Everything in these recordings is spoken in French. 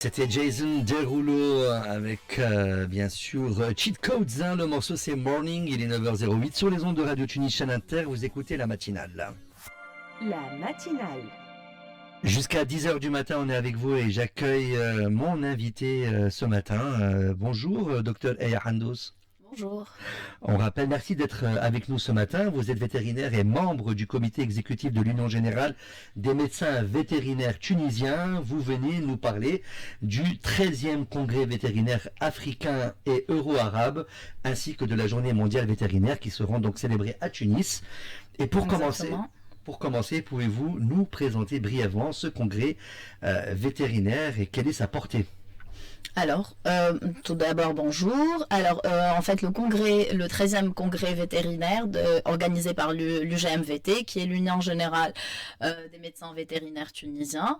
C'était Jason Derulo avec bien sûr Cheat Codes, hein, le morceau c'est Morning, il est 9h08 sur les ondes de Radio Tunis Chaîne Inter, vous écoutez la matinale. La matinale. Jusqu'à 10h du matin on est avec vous et j'accueille mon invité ce matin. Bonjour docteur Eya Handos. Bonjour. On rappelle, merci d'être avec nous ce matin. Vous êtes vétérinaire et membre du comité exécutif de l'Union générale des médecins vétérinaires tunisiens. Vous venez nous parler du 13e congrès vétérinaire africain et euro-arabe, ainsi que de la journée mondiale vétérinaire qui seront donc célébrées à Tunis. Et pour commencer, pouvez-vous nous présenter brièvement ce congrès vétérinaire et quelle est sa portée ? Alors, tout d'abord, bonjour. Alors, en fait, le 13e congrès vétérinaire organisé par l'UGMVT, qui est l'Union générale des médecins vétérinaires tunisiens.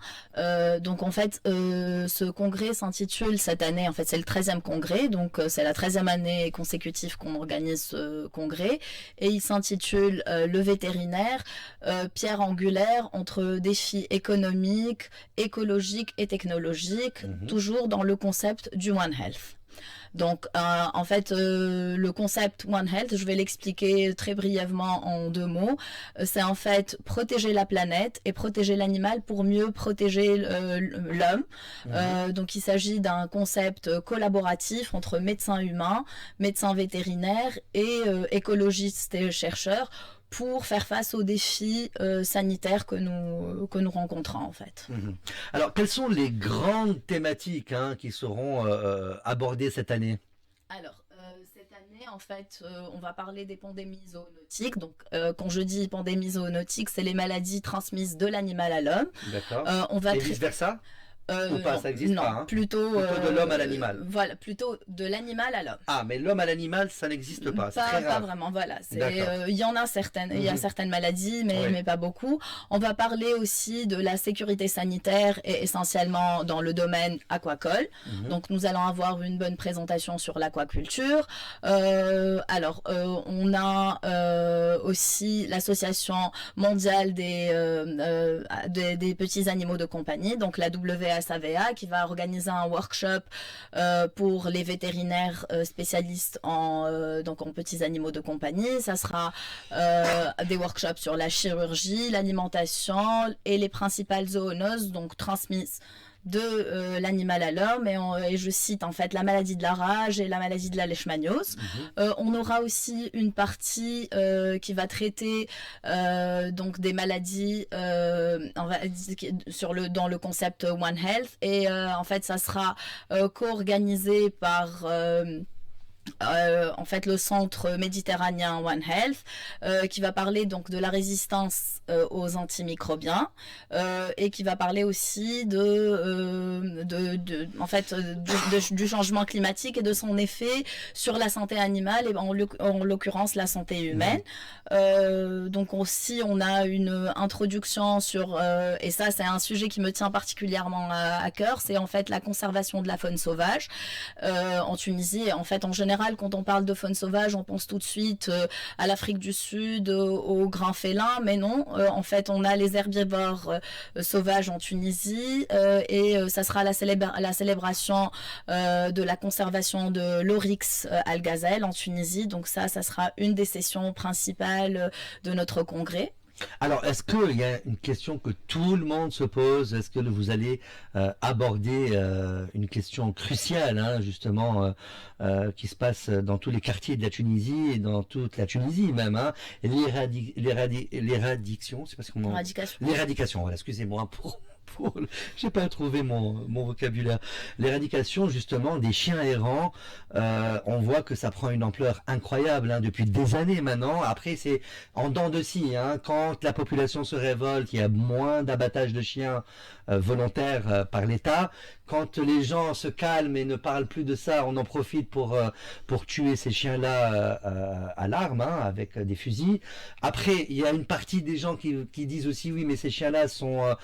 Donc, en fait, ce congrès s'intitule cette année, en fait, c'est le 13e congrès, donc c'est la 13e année consécutive qu'on organise ce congrès, et il s'intitule le vétérinaire, pierre angulaire entre défis économiques, écologiques et technologiques, toujours dans le concept du One Health. Donc, en fait, le concept One Health, je vais l'expliquer très brièvement en 2 mots. C'est en fait protéger la planète et protéger l'animal pour mieux protéger l'homme. Donc, il s'agit d'un concept collaboratif entre médecins humains, médecins vétérinaires et écologistes et chercheurs pour faire face aux défis sanitaires que nous rencontrons en fait. Alors, quelles sont les grandes thématiques qui seront abordées cette année ? Alors, cette année, en fait, on va parler des pandémies zoonotiques. Donc, quand je dis pandémies zoonotiques, c'est les maladies transmises de l'animal à l'homme. D'accord. Et vice-versa ? Ou pas, ça n'existe non, pas. Plutôt de l'homme à l'animal. Voilà, plutôt de l'animal à l'homme. Ah, mais l'homme à l'animal, ça n'existe pas. C'est très rare. Pas vraiment, voilà. Il y en a certaines, il y a certaines maladies, mais pas beaucoup. On va parler aussi de la sécurité sanitaire et essentiellement dans le domaine aquacole. Donc, nous allons avoir une bonne présentation sur l'aquaculture. Alors, on a aussi l'association mondiale des petits animaux de compagnie, donc la WSAVA, qui va organiser un workshop pour les vétérinaires spécialistes en petits animaux de compagnie. Ça sera des workshops sur la chirurgie, l'alimentation et les principales zoonoses donc transmises de l'animal à l'homme et je cite en fait la maladie de la rage et la maladie de la leishmaniose. On aura aussi une partie qui va traiter donc des maladies dans le concept One Health et en fait ça sera co-organisé par en fait le centre méditerranéen One Health qui va parler donc de la résistance aux antimicrobiens et qui va parler aussi du changement climatique et de son effet sur la santé animale et en l'occurrence la santé humaine. Donc aussi on a une introduction sur et ça c'est un sujet qui me tient particulièrement à cœur, c'est en fait la conservation de la faune sauvage en Tunisie. Et en fait en général quand on parle de faune sauvage, on pense tout de suite à l'Afrique du Sud, aux grands félins, mais non, en fait on a les herbivores sauvages en Tunisie et ça sera la célébration de la conservation de l'oryx algazelle en Tunisie, donc ça sera une des sessions principales de notre congrès. Alors, est-ce qu'il y a une question que tout le monde se pose ? Est-ce que vous allez aborder une question cruciale, justement, qui se passe dans tous les quartiers de la Tunisie et dans toute la Tunisie même, l'éradication, c'est parce qu'on l'éradication, voilà, excusez-moi j'ai pas trouvé mon vocabulaire. L'éradication justement des chiens errants, on voit que ça prend une ampleur incroyable depuis des années maintenant. Après c'est en dents de scie, quand la population se révolte, il y a moins d'abattage de chiens volontaires par l'État. Quand les gens se calment et ne parlent plus de ça, on en profite pour tuer ces chiens-là à l'arme, avec des fusils. Après, il y a une partie des gens qui disent aussi oui, mais ces chiens-là sont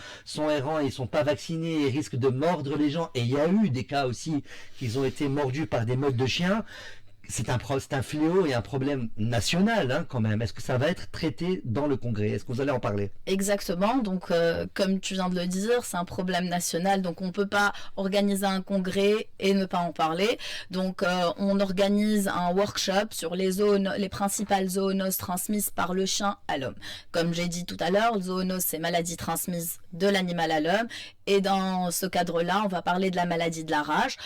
errants, ils sont pas vaccinés, ils risquent de mordre les gens. Et il y a eu des cas aussi qu'ils ont été mordus par des meutes de chiens. c'est un fléau et un problème national hein, quand même. Est-ce que ça va être traité dans le Congrès? Est-ce que vous allez en parler? Exactement, donc comme tu viens de le dire, c'est un problème national, donc on ne peut pas organiser un congrès et ne pas en parler. Donc on organise un workshop sur les principales zoonoses transmises par le chien à l'homme. Comme j'ai dit tout à l'heure, zoonose c'est maladie transmise de l'animal à l'homme, et dans ce cadre-là, on va parler de la maladie de la rage.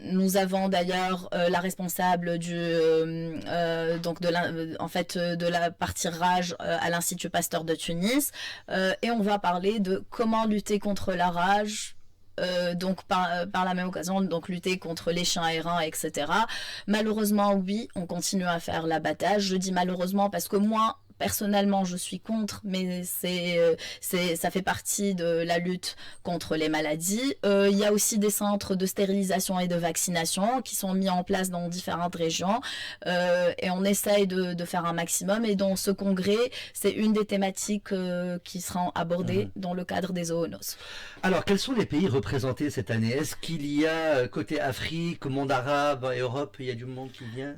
Nous avons d'ailleurs la responsable de la partie rage à l'Institut Pasteur de Tunis, et on va parler de comment lutter contre la rage. Donc par la même occasion, donc lutter contre les chiens errants, etc. Malheureusement, oui, on continue à faire l'abattage. Je dis malheureusement parce que moi, personnellement, je suis contre, mais ça fait partie de la lutte contre les maladies. Il y a aussi des centres de stérilisation et de vaccination qui sont mis en place dans différentes régions, et on essaye de faire un maximum. Et dans ce congrès, c'est une des thématiques qui seront abordées dans le cadre des zoonoses. Alors, quels sont les pays représentés cette année? Est-ce qu'il y a côté Afrique, monde arabe et Europe, il y a du monde qui vient?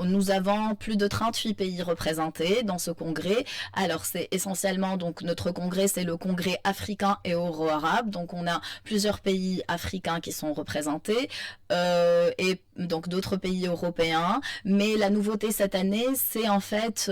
Nous avons plus de 38 pays représentés dans ce congrès. Alors c'est essentiellement, donc notre congrès, c'est le congrès africain et euro-arabe, donc on a plusieurs pays africains qui sont représentés, et donc d'autres pays européens, mais la nouveauté cette année, c'est en fait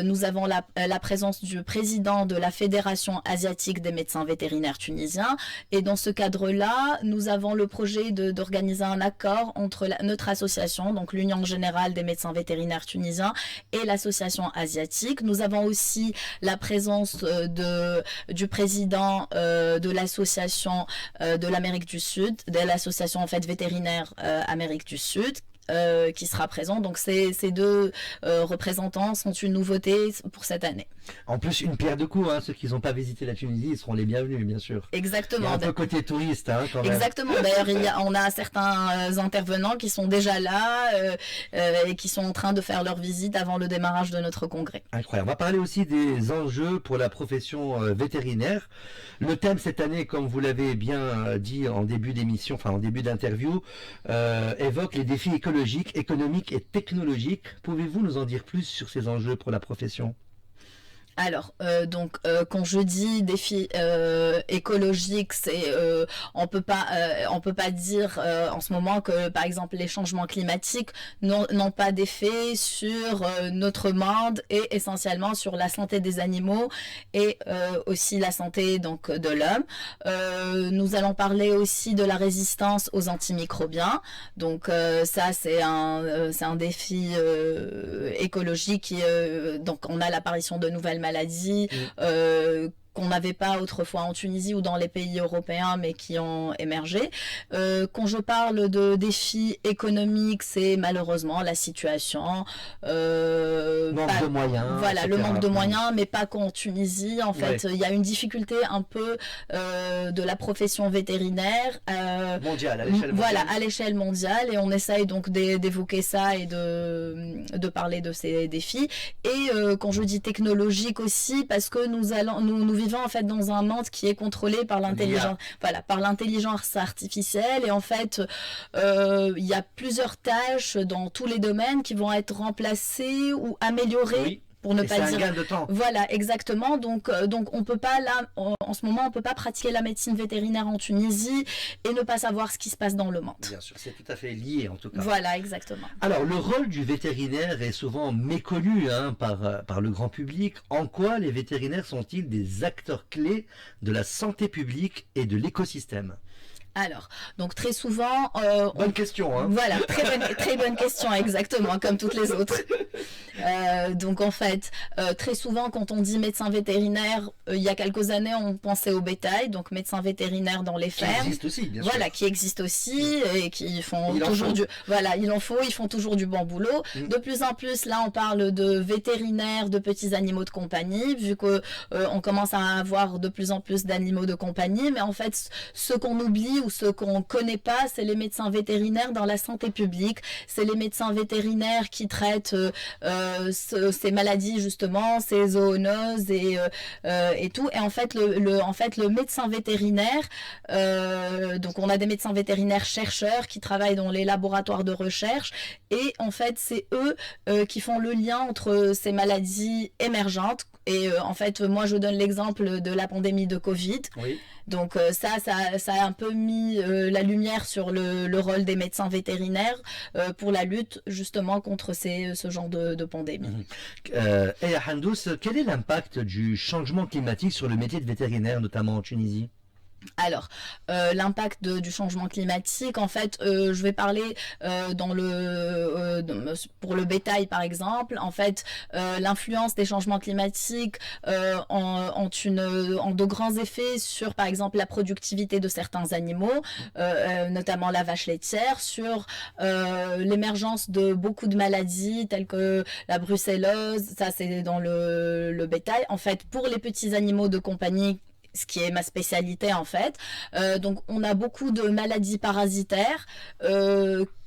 nous avons la présence du président de la Fédération asiatique des médecins vétérinaires tunisiens, et dans ce cadre-là, nous avons le projet d'organiser un accord entre notre association, donc l'Union générale des médecins vétérinaires tunisiens, et l'association asiatique. Nous avons aussi la présence du président de l'association de l'Amérique du Sud, de l'association en fait vétérinaire Amérique du Sud, qui sera présent. Donc ces deux représentants sont une nouveauté pour cette année. En plus, une pierre de coups, hein, ceux qui n'ont pas visité la Tunisie, ils seront les bienvenus, bien sûr. Exactement. Il y a un peu côté touriste, hein, quand même. Exactement. D'ailleurs, on a certains intervenants qui sont déjà là et qui sont en train de faire leur visite avant le démarrage de notre congrès. Incroyable. On va parler aussi des enjeux pour la profession vétérinaire. Le thème cette année, comme vous l'avez bien dit en début d'émission, enfin en début d'interview, évoque les défis écologiques, économiques et technologiques. Pouvez-vous nous en dire plus sur ces enjeux pour la profession ? Alors, quand je dis défi écologique, c'est on peut pas dire en ce moment que par exemple les changements climatiques n'ont pas d'effet sur notre monde et essentiellement sur la santé des animaux et aussi la santé donc de l'homme. Nous allons parler aussi de la résistance aux antimicrobiens. Donc ça c'est un défi écologique. Donc on a l'apparition de nouvelles maladies qu'on n'avait pas autrefois en Tunisie ou dans les pays européens, mais qui ont émergé. Quand je parle de défis économiques, c'est malheureusement la situation. Manque de moyens. Voilà, etc. le manque de moyens, mais pas qu'en Tunisie. En fait, il y a une difficulté un peu de la profession vétérinaire. Mondiale, à l'échelle mondiale. Voilà, à l'échelle mondiale. Et on essaye donc d'évoquer ça et de parler de ces défis. Et quand je dis technologique aussi, parce que nous vivons en fait dans un monde qui est contrôlé par l'intelligence artificielle, et en fait il y a plusieurs tâches dans tous les domaines qui vont être remplacées ou améliorées. Oui. Pour ne pas dire. C'est un gain de temps. Voilà, exactement. Donc on peut pas là, en ce moment, on peut pas pratiquer la médecine vétérinaire en Tunisie et ne pas savoir ce qui se passe dans le monde. Bien sûr, c'est tout à fait lié en tout cas. Voilà, exactement. Alors, le rôle du vétérinaire est souvent méconnu par le grand public. En quoi les vétérinaires sont-ils des acteurs clés de la santé publique et de l'écosystème ? Alors, donc très souvent... bonne question, hein. Voilà, très bonne question, exactement, comme toutes les autres. Donc en fait, très souvent quand on dit médecin vétérinaire, il y a quelques années on pensait au bétail, donc médecin vétérinaire dans les fermes. Qui existe aussi, bien sûr. Voilà, qui existe aussi et qui font toujours il en faut, ils font toujours du bon boulot. De plus en plus, là on parle de vétérinaires de petits animaux de compagnie, vu que on commence à avoir de plus en plus d'animaux de compagnie, mais en fait ce qu'on oublie ou ou ce qu'on ne connaît pas, c'est les médecins vétérinaires dans la santé publique. C'est les médecins vétérinaires qui traitent ces maladies justement, ces zoonoses et tout. Et en fait, le médecin vétérinaire, donc on a des médecins vétérinaires chercheurs qui travaillent dans les laboratoires de recherche, et en fait c'est eux qui font le lien entre ces maladies émergentes. Et en fait, moi, je donne l'exemple de la pandémie de Covid. Oui. Donc ça a un peu mis la lumière sur le rôle des médecins vétérinaires pour la lutte justement contre ce genre de pandémie. Et à Handous, quel est l'impact du changement climatique sur le métier de vétérinaire, notamment en Tunisie? Alors, l'impact du changement climatique, en fait, je vais parler pour le bétail par exemple. En fait, l'influence des changements climatiques ont de grands effets sur, par exemple, la productivité de certains animaux, notamment la vache laitière, sur l'émergence de beaucoup de maladies telles que la brucellose. Ça, c'est dans le bétail. En fait, pour les petits animaux de compagnie, ce qui est ma spécialité en fait. Donc on a beaucoup de maladies parasitaires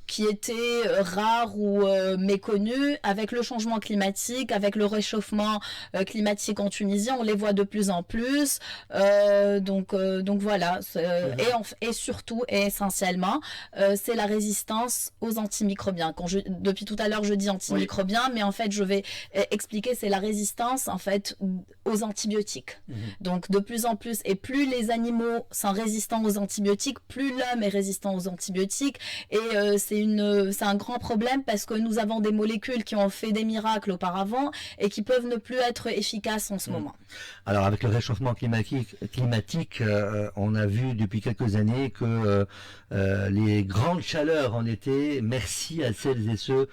qui étaient rares ou méconnues. Avec le changement climatique, avec le réchauffement climatique en Tunisie, on les voit de plus en plus. Donc voilà. Et surtout et essentiellement, c'est la résistance aux antimicrobiens. Depuis tout à l'heure, je dis antimicrobiens, mais en fait, je vais expliquer, c'est la résistance en fait aux antibiotiques. Donc de plus en plus, et plus les animaux sont résistants aux antibiotiques, plus l'homme est résistant aux antibiotiques. Et c'est un grand problème parce que nous avons des molécules qui ont fait des miracles auparavant et qui peuvent ne plus être efficaces en ce moment. Alors avec le réchauffement climatique, on a vu depuis quelques années que les grandes chaleurs en été, merci à celles et ceux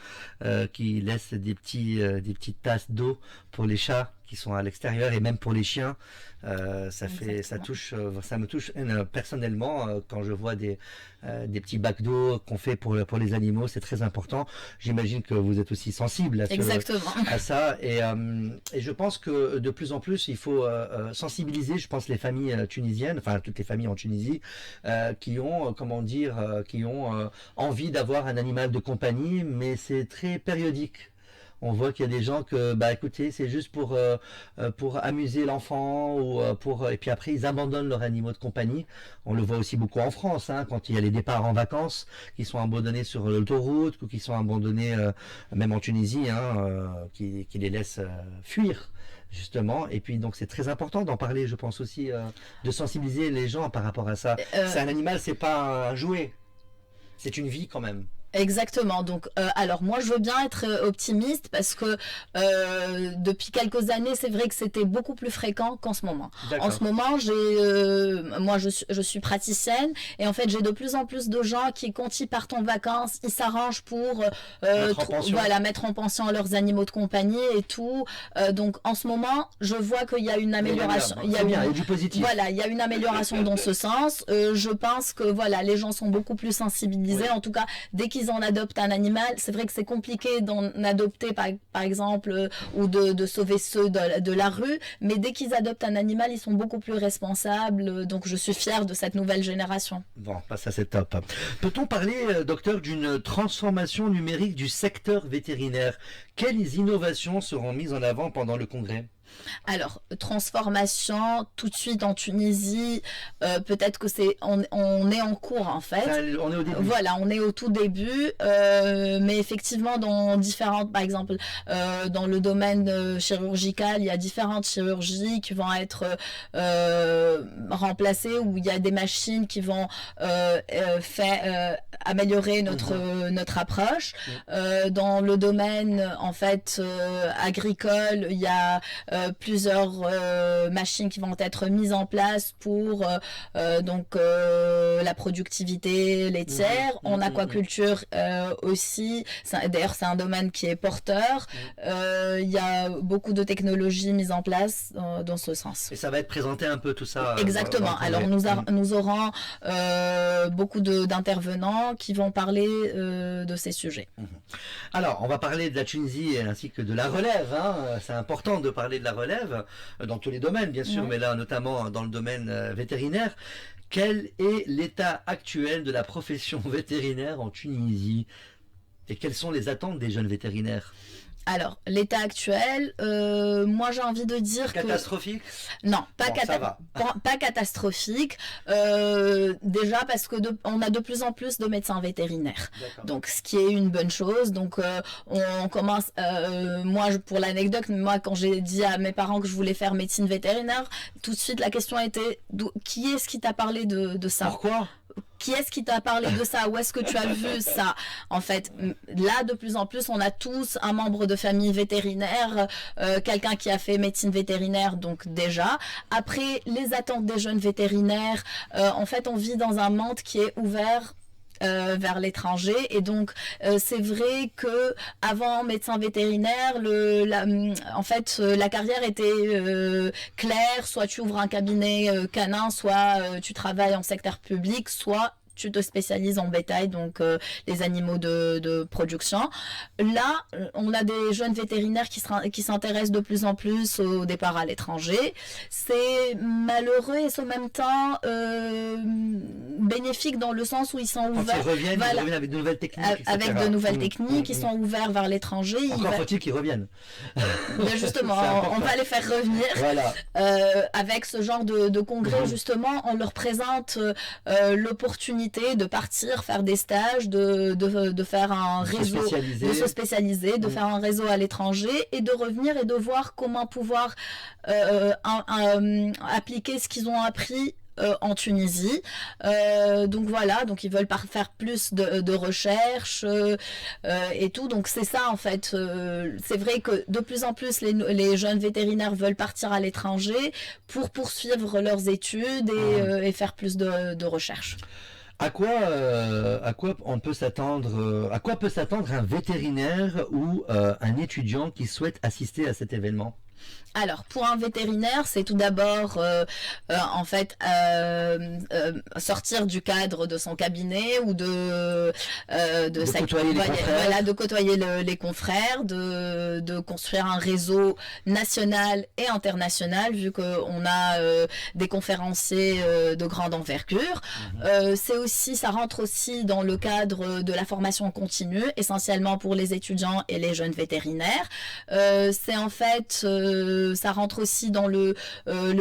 qui laissent des petites tasses d'eau pour les chats qui sont à l'extérieur et même pour les chiens. Ça me touche personnellement quand je vois des petits bacs d'eau qu'on fait pour les animaux. C'est très important. J'imagine que vous êtes aussi sensible à ça. Et je pense que de plus en plus, il faut sensibiliser, je pense, les familles tunisiennes, enfin toutes les familles en Tunisie, qui ont, envie d'avoir un animal de compagnie, mais c'est très périodique. On voit qu'il y a des gens que, écoutez, c'est juste pour amuser l'enfant et puis après ils abandonnent leurs animaux de compagnie. On le voit aussi beaucoup en France, quand il y a les départs en vacances qui sont abandonnés sur l'autoroute ou qui sont abandonnés même en Tunisie, qui les laissent fuir. Justement, et puis donc c'est très important d'en parler, je pense aussi, de sensibiliser les gens par rapport à ça. C'est un animal, c'est pas un jouet, c'est une vie quand même. Exactement. Donc, alors moi, je veux bien être optimiste parce que depuis quelques années, c'est vrai que c'était beaucoup plus fréquent qu'en ce moment. En ce moment, je suis praticienne et en fait, j'ai de plus en plus de gens qui, quand ils partent en vacances, ils s'arrangent pour mettre en pension leurs animaux de compagnie et tout. Donc, en ce moment, je vois qu'il y a une amélioration. Il y a du positif. Voilà, il y a une amélioration dans ce sens. Je pense que voilà, les gens sont beaucoup plus sensibilisés. En tout cas, dès qu'ils en adoptent un animal, c'est vrai que c'est compliqué d'en adopter par exemple ou de sauver ceux de la rue, mais dès qu'ils adoptent un animal, ils sont beaucoup plus responsables, donc je suis fière de cette nouvelle génération. Bon, ça c'est top. Peut-on parler, docteur, d'une transformation numérique du secteur vétérinaire? Quelles innovations seront mises en avant pendant le congrès? Alors, transformation, tout de suite en Tunisie, peut-être que on est en cours en fait. On est au début. Voilà, on est au tout début, mais effectivement dans différentes, par exemple, dans le domaine chirurgical, il y a différentes chirurgies qui vont être remplacées, où il y a des machines qui vont améliorer notre approche. Dans le domaine en fait agricole, il y a plusieurs machines qui vont être mises en place pour la productivité laitière. En aquaculture aussi, d'ailleurs c'est un domaine qui est porteur. Il y a beaucoup de technologies mises en place dans ce sens. Et ça va être présenté un peu tout ça. Exactement. Alors nous aurons beaucoup d'intervenants qui vont parler de ces sujets. Alors on va parler de la Tunisie ainsi que de la relève. C'est important de parler de la relève dans tous les domaines, bien sûr, mais là, notamment dans le domaine vétérinaire. Quel est l'état actuel de la profession vétérinaire en Tunisie et quelles sont les attentes des jeunes vétérinaires? Alors, l'état actuel, moi j'ai envie de dire catastrophique? Non, pas, Bon, pas catastrophique. Déjà parce que on a de plus en plus de médecins vétérinaires. Donc, ce qui est une bonne chose. Donc, on commence. Moi, pour l'anecdote, moi, quand j'ai dit à mes parents que je voulais faire médecine vétérinaire, tout de suite la question était qui est-ce qui t'a parlé de ça? Pourquoi? Qui est-ce qui t'a parlé de ça? Où est-ce que tu as vu ça? En fait, là, de plus en plus, on a tous un membre de famille vétérinaire, quelqu'un qui a fait médecine vétérinaire, donc déjà. Après, les attentes des jeunes vétérinaires, en fait, on vit dans un monde qui est ouvert vers l'étranger et donc c'est vrai que avant médecin vétérinaire en fait la carrière était claire, soit tu ouvres un cabinet canin, soit tu travailles en secteur public, soit tu te spécialises en bétail, donc les animaux de production. Là, on a des jeunes vétérinaires qui s'intéressent de plus en plus au départ à l'étranger. C'est malheureux et en même temps bénéfique dans le sens où ils sont ouverts. Ils reviennent avec de nouvelles techniques, etc. Avec de nouvelles techniques, ils sont ouverts vers l'étranger. Encore faut-il qu'ils reviennent. Mais justement, on va les faire revenir. Voilà. Avec ce genre de congrès, justement, on leur présente l'opportunité de partir faire des stages, de faire un réseau, de se spécialiser, de faire un réseau à l'étranger et de revenir et de voir comment pouvoir appliquer ce qu'ils ont appris en Tunisie. Donc voilà, donc ils veulent faire plus de recherche et tout. Donc c'est ça en fait. C'est vrai que de plus en plus les jeunes vétérinaires veulent partir à l'étranger pour poursuivre leurs études et faire plus de recherche. À quoi on peut s'attendre, à quoi peut s'attendre un vétérinaire ou un étudiant qui souhaite assister à cet événement? Alors, pour un vétérinaire, c'est tout d'abord, en fait, sortir du cadre de son cabinet ou de côtoyer les confrères, de construire un réseau national et international, vu qu'on a des conférenciers de grande envergure. Ça rentre aussi dans le cadre de la formation continue, essentiellement pour les étudiants et les jeunes vétérinaires. C'est en fait... ça rentre aussi dans le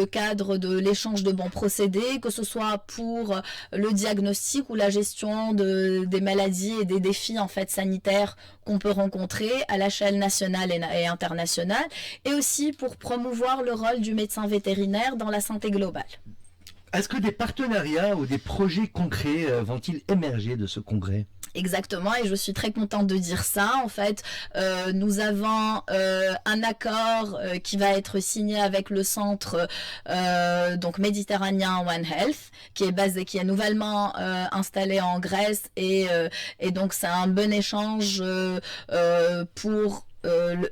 cadre de l'échange de bons procédés, que ce soit pour le diagnostic ou la gestion des maladies et des défis en fait sanitaires qu'on peut rencontrer à l'échelle nationale et internationale, et aussi pour promouvoir le rôle du médecin vétérinaire dans la santé globale. Est-ce que des partenariats ou des projets concrets vont-ils émerger de ce congrès? Exactement, et je suis très contente de dire ça. En fait, nous avons un accord qui va être signé avec le centre donc méditerranéen One Health, qui est nouvellement installé en Grèce, et donc c'est un bon échange pour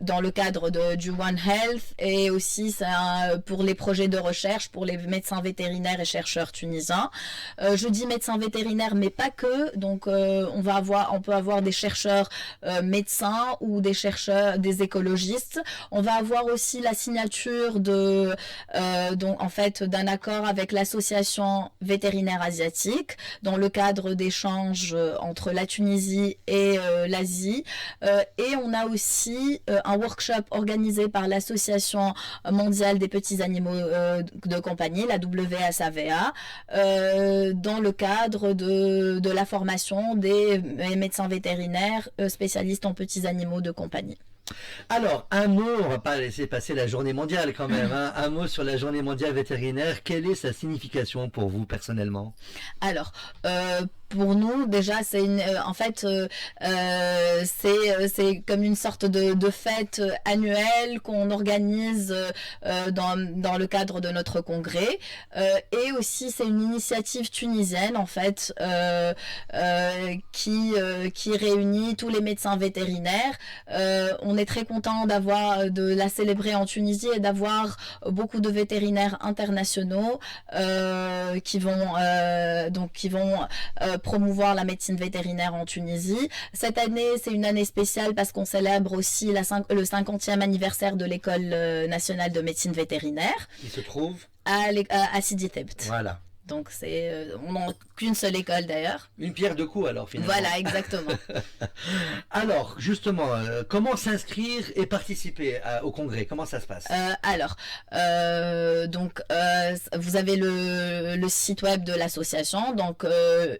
dans le cadre du One Health, et aussi pour les projets de recherche pour les médecins vétérinaires et chercheurs tunisiens. Je dis médecins vétérinaires, mais pas que. Donc on peut avoir des chercheurs médecins ou des chercheurs, des écologistes. On va avoir aussi la signature d'un accord avec l'association vétérinaire asiatique dans le cadre d'échanges entre la Tunisie et l'Asie. Et on a aussi un workshop organisé par l'Association mondiale des petits animaux de compagnie, la WSAVA, dans le cadre de la formation des médecins vétérinaires spécialistes en petits animaux de compagnie. Alors, un mot, on va pas laisser passer la journée mondiale quand même, hein. Un mot sur la journée mondiale vétérinaire. Quelle est sa signification pour vous personnellement? Alors, pour nous, déjà, c'est c'est comme une sorte de fête annuelle qu'on organise dans le cadre de notre congrès, et aussi c'est une initiative tunisienne en fait qui réunit tous les médecins vétérinaires. On est très content de la célébrer en Tunisie et d'avoir beaucoup de vétérinaires internationaux qui vont promouvoir la médecine vétérinaire en Tunisie. Cette année, c'est une année spéciale parce qu'on célèbre aussi le 50e anniversaire de l'École nationale de médecine vétérinaire. Qui se trouve à Sidi Tebt. Voilà. Donc on n'a qu'une seule école d'ailleurs. Une pierre deux coups alors finalement. Voilà, exactement. Alors justement, comment s'inscrire et participer au congrès? Comment ça se passe? Vous avez le site web de l'association, donc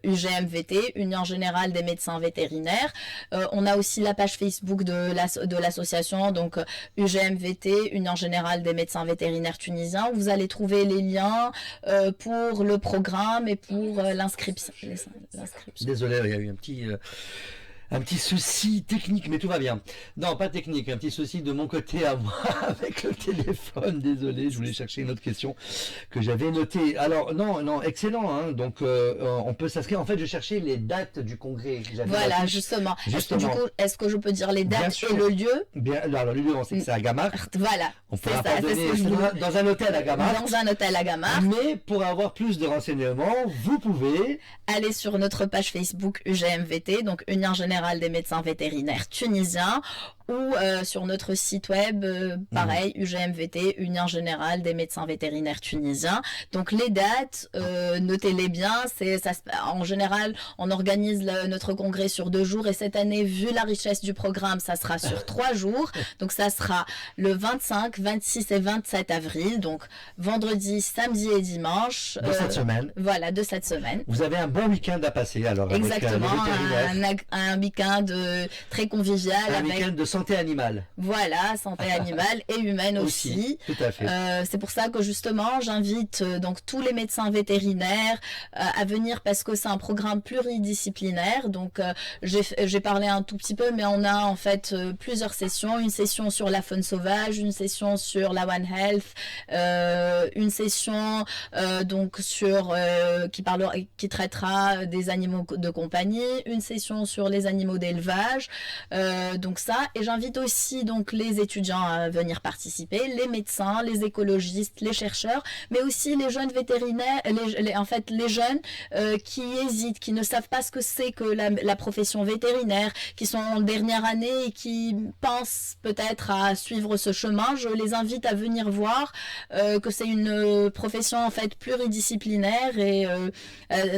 UGMVT, Union Générale des Médecins Vétérinaires. On a aussi la page Facebook de l'association, donc UGMVT, Union Générale des Médecins Vétérinaires Tunisiens. Vous allez trouver les liens pour le programme et pour l'inscription. Désolé, il y a eu un petit souci technique, mais tout va bien. Non, pas technique, un petit souci de mon côté à moi avec le téléphone. Désolé, je voulais chercher une autre question que j'avais notée. Alors, non, excellent. Hein. Donc, on peut s'inscrire. En fait, je cherchais les dates du congrès. Voilà, justement. Est-ce que je peux dire les dates et le lieu? Bien, alors, le lieu, on sait que c'est à Gamart. Voilà. On pourra pas donner dans un hôtel à Gamart. Dans un hôtel à Gamart. Mais pour avoir plus de renseignements, vous pouvez aller sur notre page Facebook UGMVT, donc Union Générale des Médecins Vétérinaires Tunisiens, ou sur notre site web, pareil, UGMVT, Union Générale des Médecins Vétérinaires Tunisiens. Donc les dates, notez-les bien. En général, on organise notre congrès sur 2 jours, et cette année, vu la richesse du programme, ça sera sur 3 jours. Donc ça sera le 25, 26 et 27 avril, donc vendredi, samedi et dimanche. De cette semaine. Voilà, de cette semaine. Vous avez un bon week-end à passer alors. Exactement, un week-end très convivial. Week-end de santé animale. Voilà, santé animale et humaine aussi. Tout à fait. C'est pour ça que justement, j'invite donc tous les médecins vétérinaires à venir, parce que c'est un programme pluridisciplinaire. Donc, j'ai parlé un tout petit peu, mais on a en fait plusieurs sessions. Une session sur la faune sauvage, une session sur la One Health, une session donc qui traitera des animaux de compagnie, une session sur les animaux d'élevage. Donc ça, et j'invite aussi donc les étudiants à venir participer, les médecins, les écologistes, les chercheurs, mais aussi les jeunes vétérinaires, les jeunes qui hésitent, qui ne savent pas ce que c'est que la profession vétérinaire, qui sont en dernière année et qui pensent peut-être à suivre ce chemin. Je les invite à venir voir que c'est une profession en fait pluridisciplinaire, et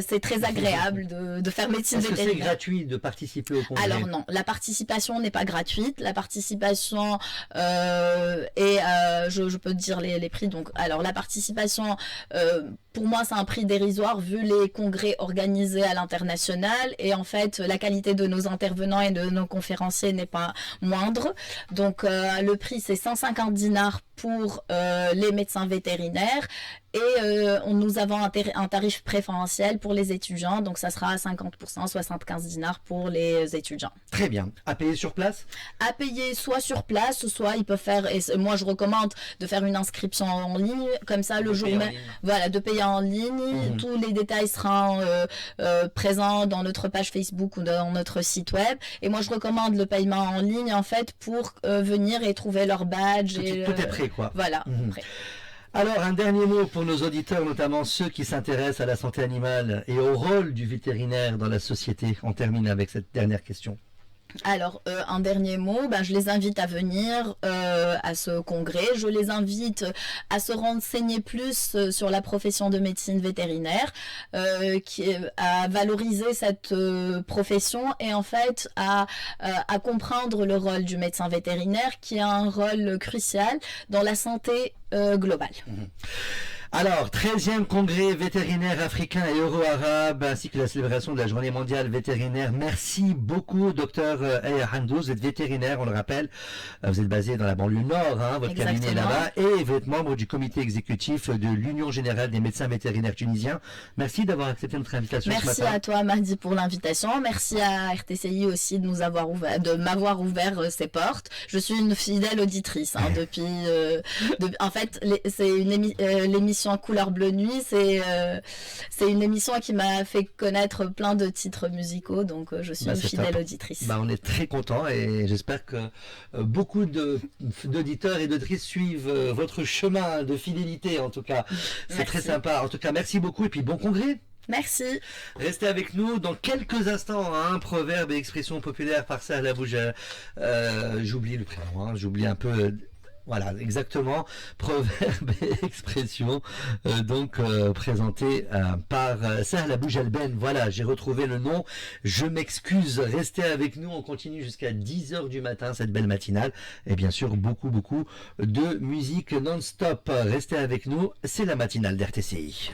c'est très agréable de faire médecine vétérinaire. Est-ce que c'est gratuit de participer au congrès? Alors non, la participation n'est pas gratuite. La participation je peux te dire les prix. Donc, alors la participation, pour moi, c'est un prix dérisoire vu les congrès organisés à l'international, et en fait, la qualité de nos intervenants et de nos conférenciers n'est pas moindre. Donc, le prix, c'est 150 dinars pour les médecins vétérinaires, et nous avons un tarif préférentiel pour les étudiants, donc ça sera à 50%, 75 dinars pour les étudiants. Très bien. À payer sur place? À payer soit sur place, soit ils peuvent faire, et moi je recommande de faire une inscription en ligne, comme ça le jour même, voilà, de payer en ligne. Tous les détails seront présents dans notre page Facebook ou dans notre site web, et moi je recommande le paiement en ligne en fait pour venir et trouver leur badge. Tout est prêt quoi. Voilà, prêt. Alors, un dernier mot pour nos auditeurs, notamment ceux qui s'intéressent à la santé animale et au rôle du vétérinaire dans la société. On termine avec cette dernière question. Alors, un dernier mot, je les invite à venir à ce congrès. Je les invite à se renseigner plus sur la profession de médecine vétérinaire, à valoriser cette profession, et en fait à comprendre le rôle du médecin vétérinaire, qui a un rôle crucial dans la santé globale. Alors, 13e congrès vétérinaire africain et euro-arabe, ainsi que la célébration de la journée mondiale vétérinaire. Merci beaucoup, docteur Aya Handouz. Vous êtes vétérinaire, on le rappelle. Vous êtes basé dans la banlieue nord, votre cabinet est là-bas, et vous êtes membre du comité exécutif de l'Union Générale des Médecins Vétérinaires Tunisiens. Merci d'avoir accepté notre invitation ce matin. Merci à toi, Mahdi, pour l'invitation. Merci à RTCI aussi de m'avoir ouvert ses portes. Je suis une fidèle auditrice depuis... en fait, c'est l'émission Couleur Bleu Nuit, c'est une émission qui m'a fait connaître plein de titres musicaux, donc je suis une fidèle auditrice. On est très contents, et j'espère que beaucoup d'auditeurs et d'auditrices suivent votre chemin de fidélité, en tout cas. C'est très sympa. En tout cas, merci beaucoup, et puis bon congrès. Merci. Restez avec nous dans quelques instants, hein, proverbe et expression populaire par Sahla Boujal. J'oublie le prénom, hein, j'oublie un peu. Voilà, exactement. Proverbe et expression présenté par Sahla Boujalben. Voilà, j'ai retrouvé le nom. Je m'excuse. Restez avec nous. On continue jusqu'à 10h du matin, cette belle matinale. Et bien sûr, beaucoup de musique non-stop. Restez avec nous. C'est la matinale d'RTCI.